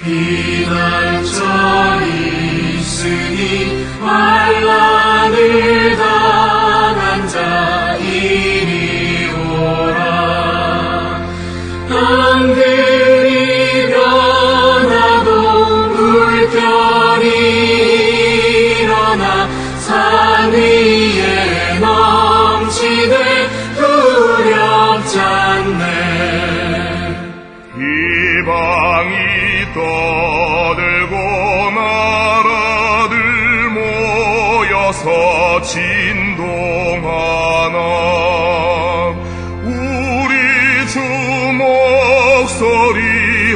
비난자 있으니 환난을 당한 자 이리 오라. 땅들이 변하고 물결이 일어나 산 위에 넘치되 두렵지 않네. 이방이 떠들고 나라들 모여서 진동하나. 우리 주 목소리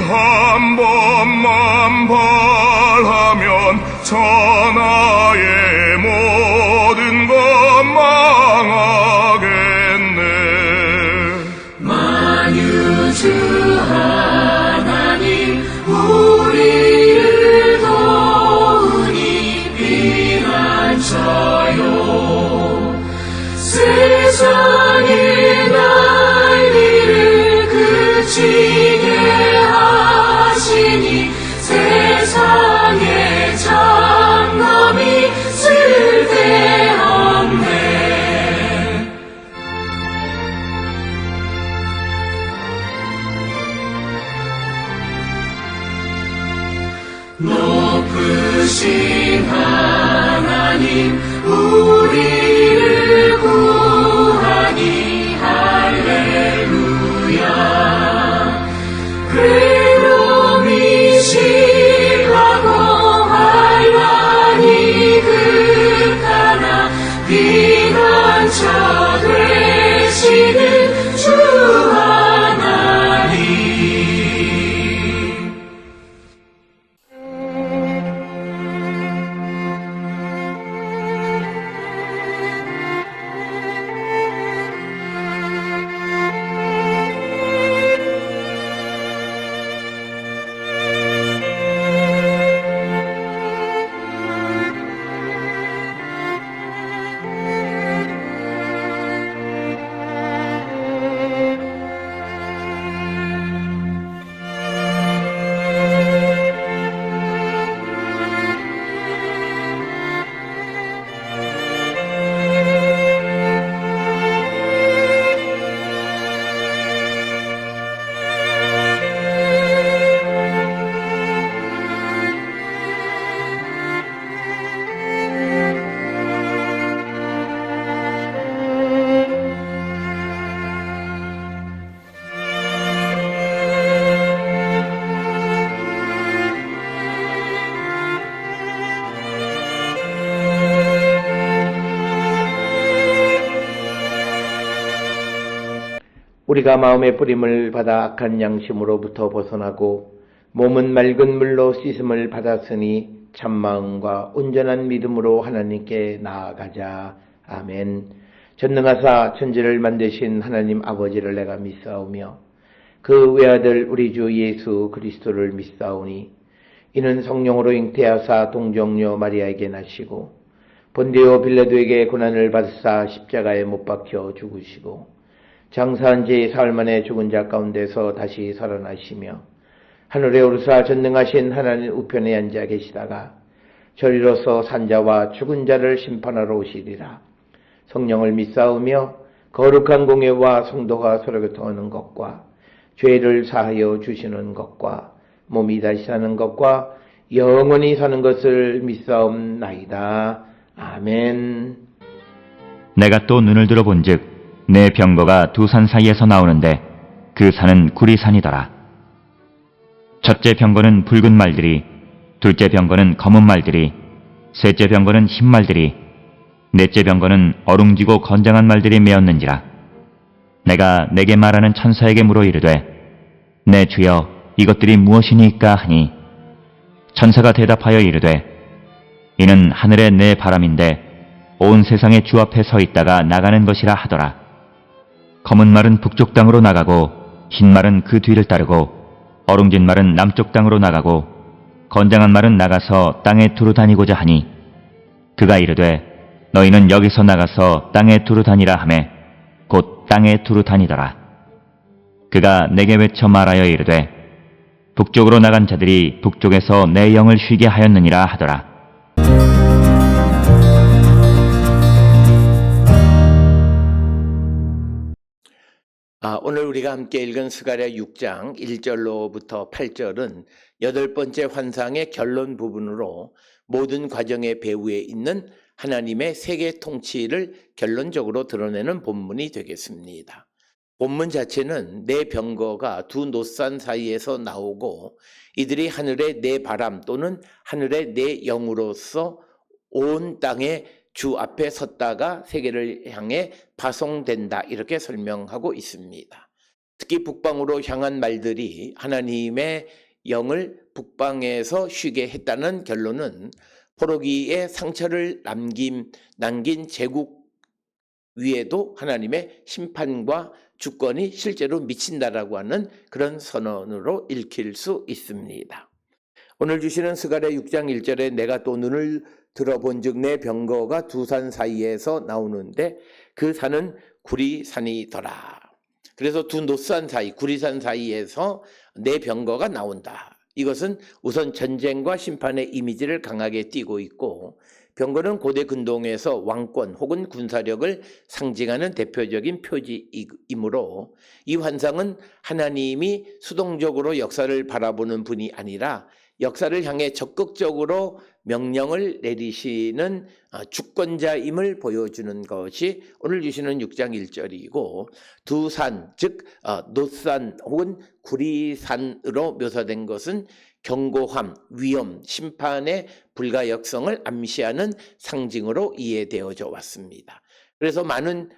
한 번만 발하면 천하의 모든 것 망하겠네. 만유주 하나님 우리를 도우니 피난처요. 세상의 난리를 그치게 하시니 세상의 장엄이 쓸데없네. 높으신 하나님 우리를 구하니 할렐루야. 괴로움이 심하고 환난이 극하나 피난처 되시는 주 하나님. 우리가 마음의 뿌림을 받아 악한 양심으로부터 벗어나고 몸은 맑은 물로 씻음을 받았으니 참마음과 온전한 믿음으로 하나님께 나아가자. 아멘. 전능하사 천지를 만드신 하나님 아버지를 내가 믿사오며 그 외아들 우리 주 예수 그리스도를 믿사오니 이는 성령으로 잉태하사 동정녀 마리아에게 나시고 본디오 빌라도에게 고난을 받으사 십자가에 못 박혀 죽으시고 장사한 지 사흘 만에 죽은 자 가운데서 다시 살아나시며 하늘에 오르사 전능하신 하나님 우편에 앉아 계시다가 저리로서 산자와 죽은 자를 심판하러 오시리라. 성령을 믿사오며 거룩한 공예와 성도가 서로 교통하는 것과 죄를 사하여 주시는 것과 몸이 다시 사는 것과 영원히 사는 것을 믿사옵나이다. 아멘. 내가 또 눈을 들어본즉 내 병거가 두 산 사이에서 나오는데 그 산은 구리산이더라. 첫째 병거는 붉은 말들이, 둘째 병거는 검은 말들이, 셋째 병거는 흰 말들이, 넷째 병거는 어룽지고 건장한 말들이 메었는지라. 내가 내게 말하는 천사에게 물어 이르되 내 주여 이것들이 무엇이니까 하니 천사가 대답하여 이르되 이는 하늘의 내 바람인데 온 세상의 주 앞에 서 있다가 나가는 것이라 하더라. 검은 말은 북쪽 땅으로 나가고 흰 말은 그 뒤를 따르고 어룽진 말은 남쪽 땅으로 나가고 건장한 말은 나가서 땅에 두루 다니고자 하니 그가 이르되 너희는 여기서 나가서 땅에 두루 다니라 하매 곧 땅에 두루 다니더라. 그가 내게 외쳐 말하여 이르되 북쪽으로 나간 자들이 북쪽에서 내 영을 쉬게 하였느니라 하더라. 오늘 우리가 함께 읽은 스가랴 6장 1절로부터 8절은 8번째 환상의 결론 부분으로 모든 과정의 배후에 있는 하나님의 세계 통치를 결론적으로 드러내는 본문이 되겠습니다. 본문 자체는 네 병거가 두 노산 사이에서 나오고 이들이 하늘의 네 바람 또는 하늘의 네 영으로서 온 땅의 주 앞에 섰다가 세계를 향해 파송된다 이렇게 설명하고 있습니다. 특히 북방으로 향한 말들이 하나님의 영을 북방에서 쉬게 했다는 결론은 포로기에 상처를 남긴 제국 위에도 하나님의 심판과 주권이 실제로 미친다라고 하는 그런 선언으로 읽힐 수 있습니다. 오늘 주시는 스가랴 6장 1절에 내가 또 눈을 들어본즉 내 병거가 두 산 사이에서 나오는데 그 산은 구리산이더라. 그래서 두 노산 사이, 구리산 사이에서 내 병거가 나온다. 이것은 우선 전쟁과 심판의 이미지를 강하게 띠고 있고 병거는 고대 근동에서 왕권 혹은 군사력을 상징하는 대표적인 표지이므로 이 환상은 하나님이 수동적으로 역사를 바라보는 분이 아니라 역사를 향해 적극적으로 명령을 내리시는 주권자임을 보여주는 것이 오늘 주시는 6장 1절이고 두 산, 즉 노산 혹은 구리산으로 묘사된 것은 견고함, 위험, 심판의 불가역성을 암시하는 상징으로 이해되어져 왔습니다. 그래서 많은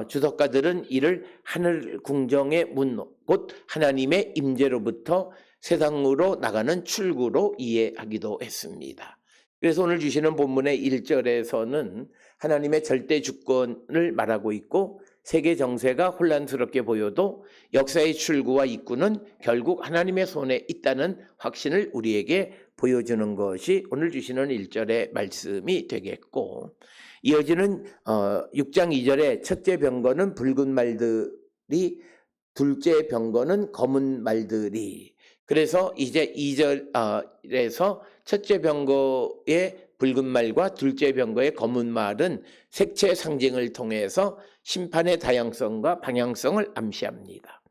주석가들은 이를 하늘 궁정의 문, 곧 하나님의 임재로부터 세상으로 나가는 출구로 이해하기도 했습니다. 그래서 오늘 주시는 본문의 1절에서는 하나님의 절대 주권을 말하고 있고 세계 정세가 혼란스럽게 보여도 역사의 출구와 입구는 결국 하나님의 손에 있다는 확신을 우리에게 보여주는 것이 오늘 주시는 1절의 말씀이 되겠고 이어지는 6장 2절에 첫째 병거는 붉은 말들이 둘째 병거는 검은 말들이 그래서 이제 2절에서 첫째 병거의 붉은 말과 둘째 병거의 검은 말은 색채 상징을 통해서 심판의 다양성과 방향성을 암시합니다.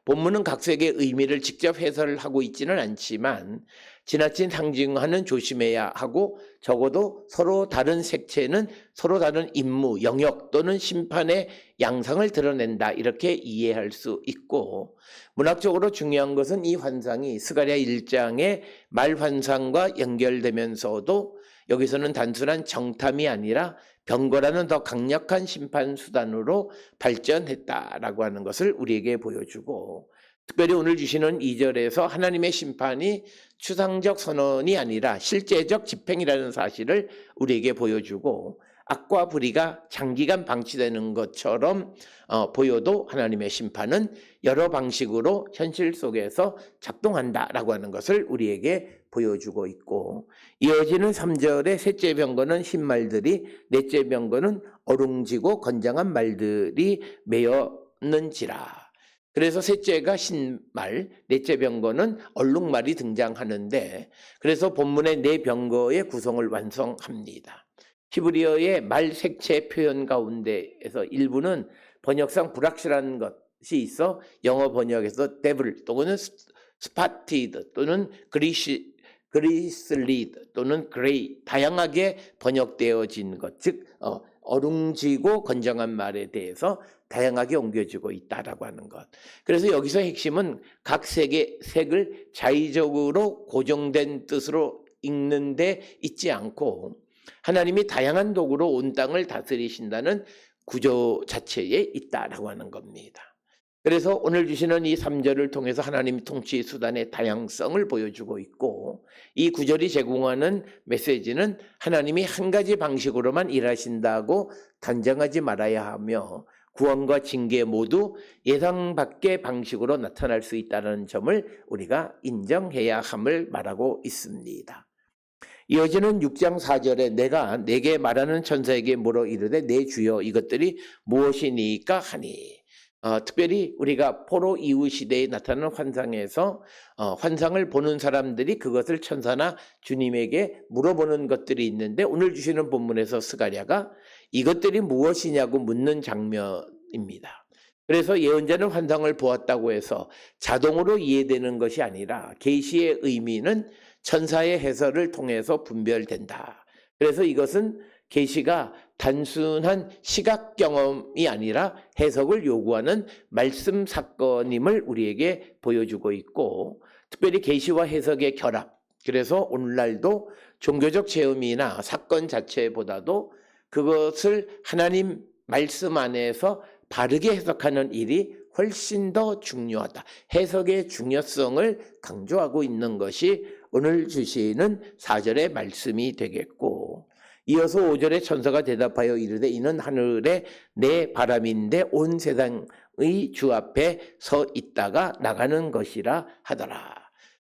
본문은 각색의 의미를 직접 해설을 하고 있지는 않지만 지나친 상징화는 조심해야 하고 적어도 서로 다른 색채는 서로 다른 임무, 영역 또는 심판의 양상을 드러낸다 이렇게 이해할 수 있고 문학적으로 중요한 것은 이 환상이 스가랴 1장의 말 환상과 연결되면서도 여기서는 단순한 정탐이 아니라 병거라는 더 강력한 심판 수단으로 발전했다라고 하는 것을 우리에게 보여주고 특별히 오늘 주시는 2절에서 하나님의 심판이 추상적 선언이 아니라 실제적 집행이라는 사실을 우리에게 보여주고 악과 불의가 장기간 방치되는 것처럼 보여도 하나님의 심판은 여러 방식으로 현실 속에서 작동한다라고 하는 것을 우리에게 보여주고 있고 이어지는 3절의 셋째 병거는 흰 말들이 넷째 병거는 어룽지고 건장한 말들이 매었는지라. 그래서 셋째가 흰말, 넷째 병거는 얼룩말이 등장하는데 그래서 본문의 네 병거의 구성을 완성합니다. 히브리어의 말 색채 표현 가운데에서 일부는 번역상 불확실한 것이 있어 영어 번역에서 devil 또는 spotted 또는 그리슬리드 또는 그레이 다양하게 번역되어진 것, 즉 어룽지고 건장한 말에 대해서 다양하게 옮겨지고 있다라고 하는 것. 그래서 여기서 핵심은 각 색의 색을 자의적으로 고정된 뜻으로 읽는 데 있지 않고 하나님이 다양한 도구로 온 땅을 다스리신다는 구조 자체에 있다라고 하는 겁니다. 그래서 오늘 주시는 이 3절을 통해서 하나님 통치 수단의 다양성을 보여주고 있고 이 구절이 제공하는 메시지는 하나님이 한 가지 방식으로만 일하신다고 단정하지 말아야 하며 구원과 징계 모두 예상 밖의 방식으로 나타날 수 있다는 점을 우리가 인정해야 함을 말하고 있습니다. 이어지는 6장 4절에 내가 내게 말하는 천사에게 물어 이르되 내 주여 이것들이 무엇이니까 하니 특별히 우리가 포로 이후 시대에 나타나는 환상에서 환상을 보는 사람들이 그것을 천사나 주님에게 물어보는 것들이 있는데 오늘 주시는 본문에서 스가랴가 이것들이 무엇이냐고 묻는 장면입니다. 그래서 예언자는 환상을 보았다고 해서 자동으로 이해되는 것이 아니라 계시의 의미는 천사의 해설을 통해서 분별된다. 그래서 이것은 계시가 단순한 시각 경험이 아니라 해석을 요구하는 말씀 사건임을 우리에게 보여주고 있고, 특별히 계시와 해석의 결합. 그래서 오늘날도 종교적 체험이나 사건 자체보다도 그것을 하나님 말씀 안에서 바르게 해석하는 일이 훨씬 더 중요하다. 해석의 중요성을 강조하고 있는 것이 오늘 주시는 4절의 말씀이 되겠고, 이어서 5절의 천사가 대답하여 이르되 이는 하늘의 내 바람인데 온 세상의 주 앞에 서 있다가 나가는 것이라 하더라.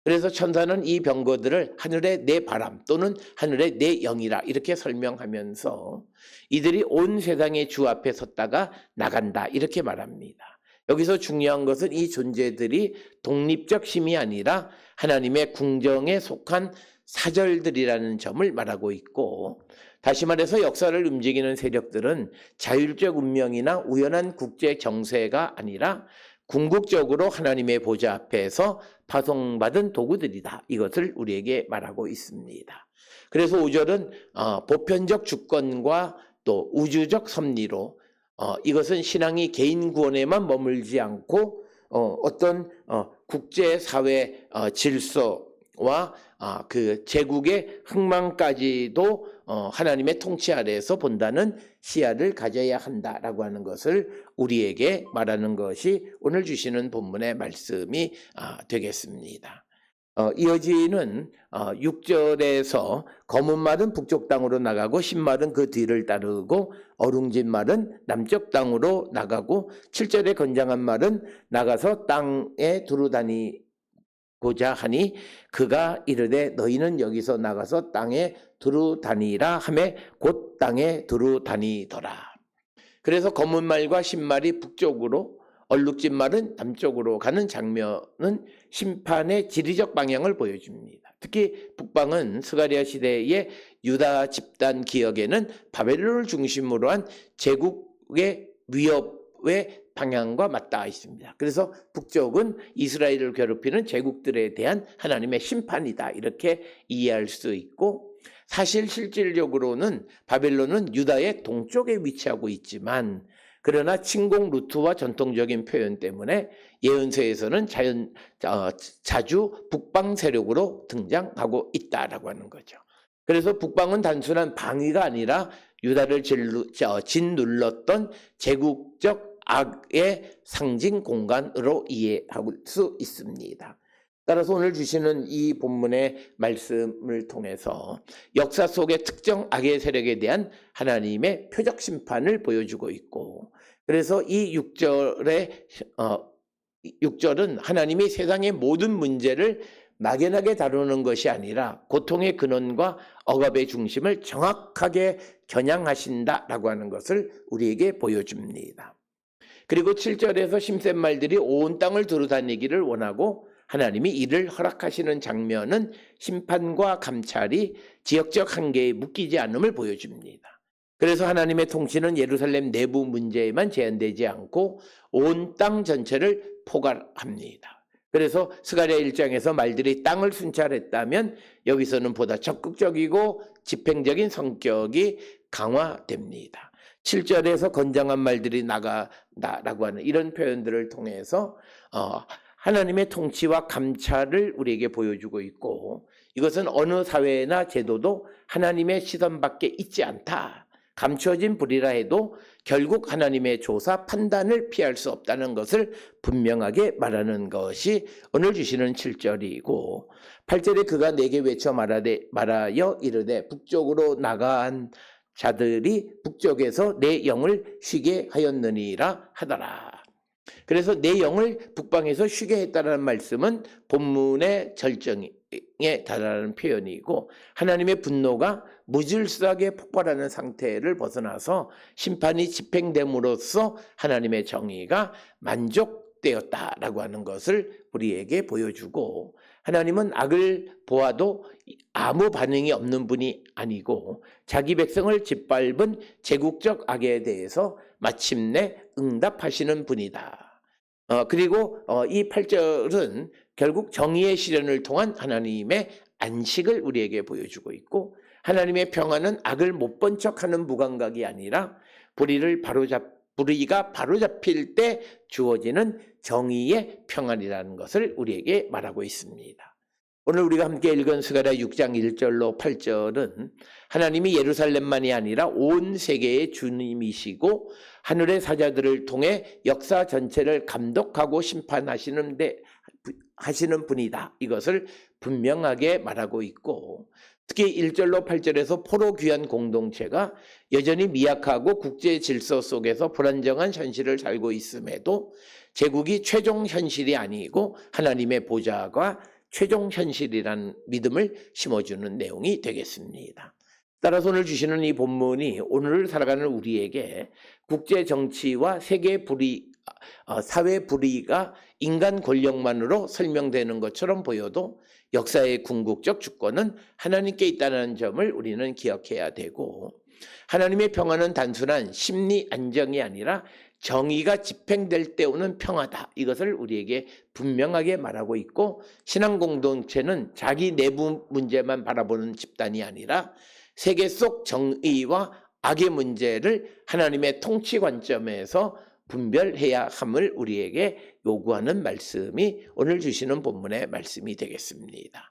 그래서 천사는 이 병거들을 하늘의 내 바람 또는 하늘의 내 영이라 이렇게 설명하면서 이들이 온 세상의 주 앞에 섰다가 나간다 이렇게 말합니다. 여기서 중요한 것은 이 존재들이 독립적 힘이 아니라 하나님의 궁정에 속한 사절들이라는 점을 말하고 있고, 다시 말해서 역사를 움직이는 세력들은 자율적 운명이나 우연한 국제 정세가 아니라 궁극적으로 하나님의 보좌 앞에서 파송받은 도구들이다. 이것을 우리에게 말하고 있습니다. 그래서 5절은 보편적 주권과 또 우주적 섭리로 이것은 신앙이 개인 구원에만 머물지 않고 어떤 국제사회 질서와 그 제국의 흥망까지도 하나님의 통치 아래에서 본다는 시야를 가져야 한다라고 하는 것을 우리에게 말하는 것이 오늘 주시는 본문의 말씀이 되겠습니다. 이어지는 6절에서 검은 말은 북쪽 땅으로 나가고 흰 말은 그 뒤를 따르고 어룽진 말은 남쪽 땅으로 나가고 7절의 건장한 말은 나가서 땅에 두루 다니고자 하니 그가 이르되 너희는 여기서 나가서 땅에 두루 다니라 하매 곧 땅에 두루 다니더라. 그래서 검은 말과 흰 말이 북쪽으로 얼룩진 말은 남쪽으로 가는 장면은 심판의 지리적 방향을 보여줍니다. 특히 북방은 스가랴 시대의 유다 집단 기억에는 바벨론을 중심으로 한 제국의 위협의 방향과 맞닿아 있습니다. 그래서 북쪽은 이스라엘을 괴롭히는 제국들에 대한 하나님의 심판이다 이렇게 이해할 수 있고, 사실 실질적으로는 바벨론은 유다의 동쪽에 위치하고 있지만 그러나 침공 루트와 전통적인 표현 때문에 예언서에서는 자주 북방 세력으로 등장하고 있다라고 하는 거죠. 그래서 북방은 단순한 방위가 아니라 유다를 짓눌렀던 제국적 악의 상징 공간으로 이해할 수 있습니다. 따라서 오늘 주시는 이 본문의 말씀을 통해서 역사 속의 특정 악의 세력에 대한 하나님의 표적 심판을 보여주고 있고, 그래서 이 6절은 하나님이 세상의 모든 문제를 막연하게 다루는 것이 아니라 고통의 근원과 억압의 중심을 정확하게 겨냥하신다라고 하는 것을 우리에게 보여줍니다. 그리고 7절에서 심센 말들이 온 땅을 두루 다니기를 원하고 하나님이 이를 허락하시는 장면은 심판과 감찰이 지역적 한계에 묶이지 않음을 보여줍니다. 그래서 하나님의 통치는 예루살렘 내부 문제에만 제한되지 않고 온 땅 전체를 포괄합니다. 그래서 스가랴 1장에서 말들이 땅을 순찰했다면 여기서는 보다 적극적이고 집행적인 성격이 강화됩니다. 7절에서 건장한 말들이 나가다라고 하는 이런 표현들을 통해서 하나님의 통치와 감찰을 우리에게 보여주고 있고, 이것은 어느 사회나 제도도 하나님의 시선 밖에 있지 않다. 감춰진 불이라 해도 결국 하나님의 조사, 판단을 피할 수 없다는 것을 분명하게 말하는 것이 오늘 주시는 7절이고, 8절에 그가 내게 외쳐 말하여 이르되 북쪽으로 나간 자들이 북쪽에서 내 영을 쉬게 하였느니라 하더라. 그래서 내 영을 북방에서 쉬게 했다라는 말씀은 본문의 절정에 달하는 표현이고, 하나님의 분노가 무질서하게 폭발하는 상태를 벗어나서 심판이 집행됨으로써 하나님의 정의가 만족되었다라고 하는 것을 우리에게 보여주고, 하나님은 악을 보아도 아무 반응이 없는 분이 아니고 자기 백성을 짓밟은 제국적 악에 대해서 마침내 응답하시는 분이다. 그리고 이 8절은 결국 정의의 실현을 통한 하나님의 안식을 우리에게 보여주고 있고, 하나님의 평화는 악을 못 본 척하는 무감각이 아니라 불의가 바로잡힐 때 주어지는 정의의 평안이라는 것을 우리에게 말하고 있습니다. 오늘 우리가 함께 읽은 스가랴 6장 1절로 8절은 하나님이 예루살렘만이 아니라 온 세계의 주님이시고 하늘의 사자들을 통해 역사 전체를 감독하고 심판하시는 분이다, 이것을 분명하게 말하고 있고, 특히 1절로 8절에서 포로 귀한 공동체가 여전히 미약하고 국제 질서 속에서 불안정한 현실을 살고 있음에도 제국이 최종 현실이 아니고 하나님의 보좌가 최종 현실이라는 믿음을 심어주는 내용이 되겠습니다. 따라서 오늘 주시는 이 본문이 오늘을 살아가는 우리에게 국제 정치와 세계 불의, 사회 불의가 인간 권력만으로 설명되는 것처럼 보여도 역사의 궁극적 주권은 하나님께 있다는 점을 우리는 기억해야 되고, 하나님의 평화는 단순한 심리 안정이 아니라 정의가 집행될 때 오는 평화다, 이것을 우리에게 분명하게 말하고 있고, 신앙 공동체는 자기 내부 문제만 바라보는 집단이 아니라 세계 속 정의와 악의 문제를 하나님의 통치 관점에서 분별해야 함을 우리에게 요구하는 말씀이 오늘 주시는 본문의 말씀이 되겠습니다.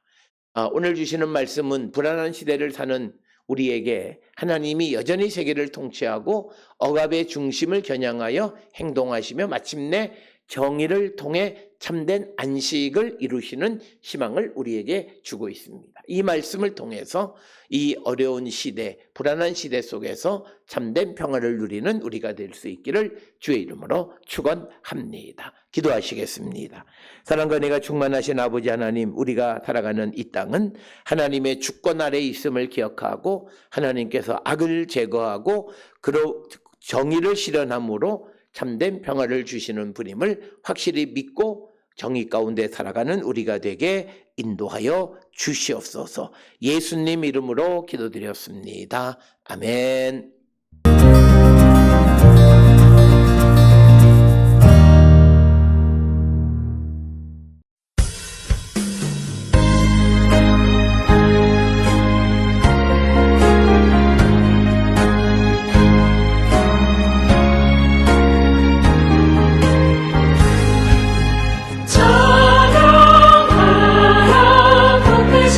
오늘 주시는 말씀은 불안한 시대를 사는 우리에게 하나님이 여전히 세계를 통치하고 억압의 중심을 겨냥하여 행동하시며 마침내 정의를 통해 참된 안식을 이루시는 희망을 우리에게 주고 있습니다. 이 말씀을 통해서 이 어려운 시대, 불안한 시대 속에서 참된 평화를 누리는 우리가 될 수 있기를 주의 이름으로 축원합니다. 기도하시겠습니다. 사랑과 은혜가 충만하신 아버지 하나님, 우리가 살아가는 이 땅은 하나님의 주권 아래 있음을 기억하고 하나님께서 악을 제거하고 정의를 실현함으로 참된 평화를 주시는 분임을 확실히 믿고 정의 가운데 살아가는 우리가 되게 인도하여 주시옵소서. 예수님 이름으로 기도드렸습니다. 아멘.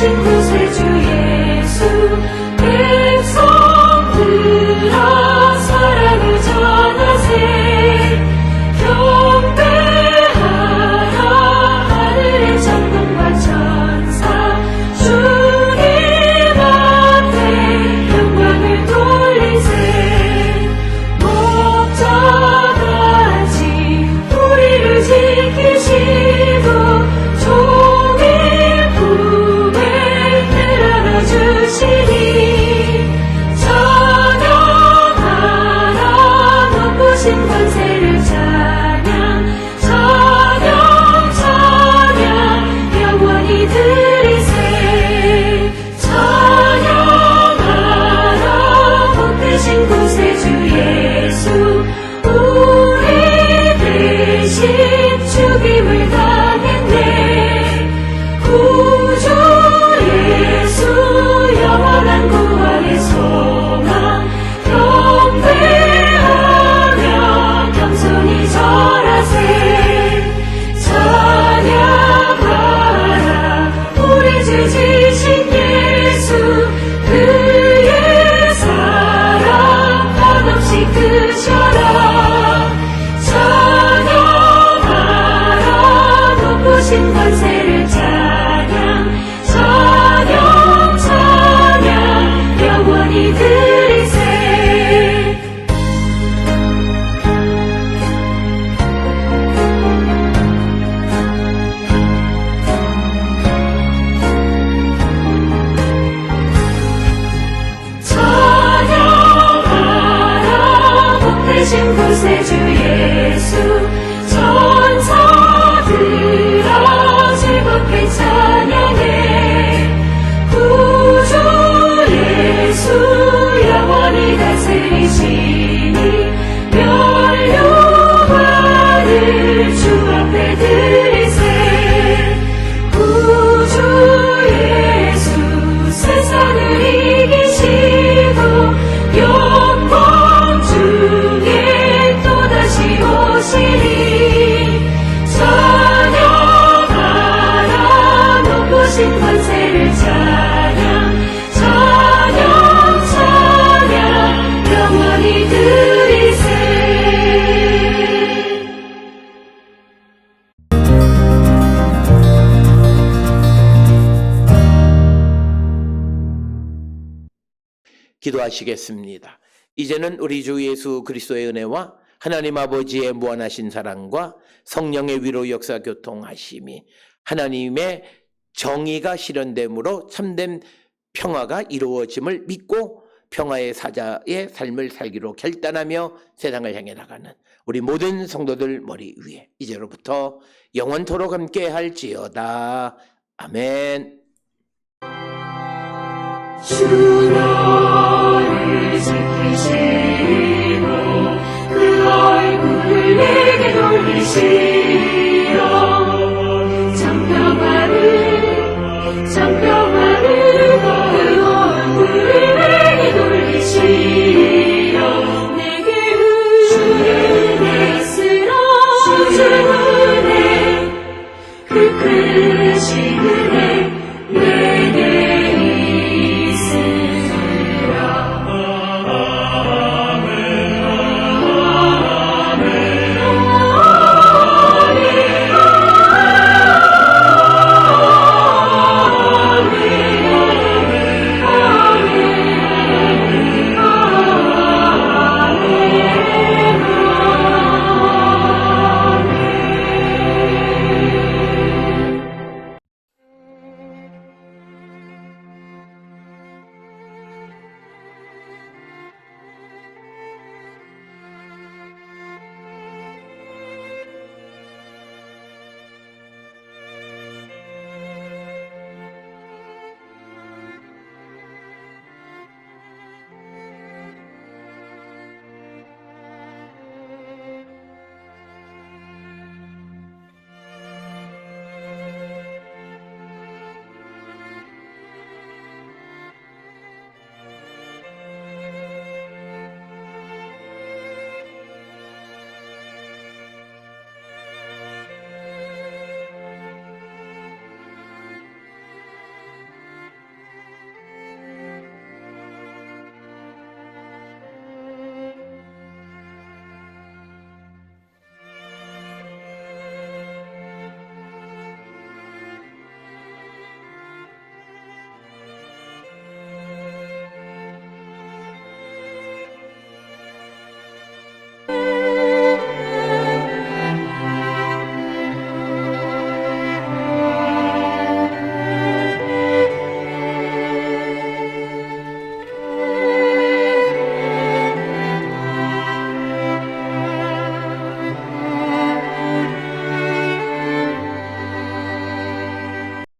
구세주 예수 백성 들어서 계신 구세주 예수 천사들아 즐겁게 찬양해 구주 예수 영원히 다스리시니 멸류관을 주 앞에 드리세 구주 예수 세상을 이기시고 영광 중에 또다시 오시니 찬양하라 높으신 권세를 찬양 찬양 찬양 영원히 드리세 기도하시겠습니다. 이제는 우리 주 예수 그리스도의 은혜와 하나님 아버지의 무한하신 사랑과 성령의 위로 역사 교통하심이 하나님의 정의가 실현됨으로 참된 평화가 이루어짐을 믿고 평화의 사자의 삶을 살기로 결단하며 세상을 향해 나가는 우리 모든 성도들 머리 위에 이제로부터 영원토록 함께 할지어다. 아멘. 주 너를 지키시리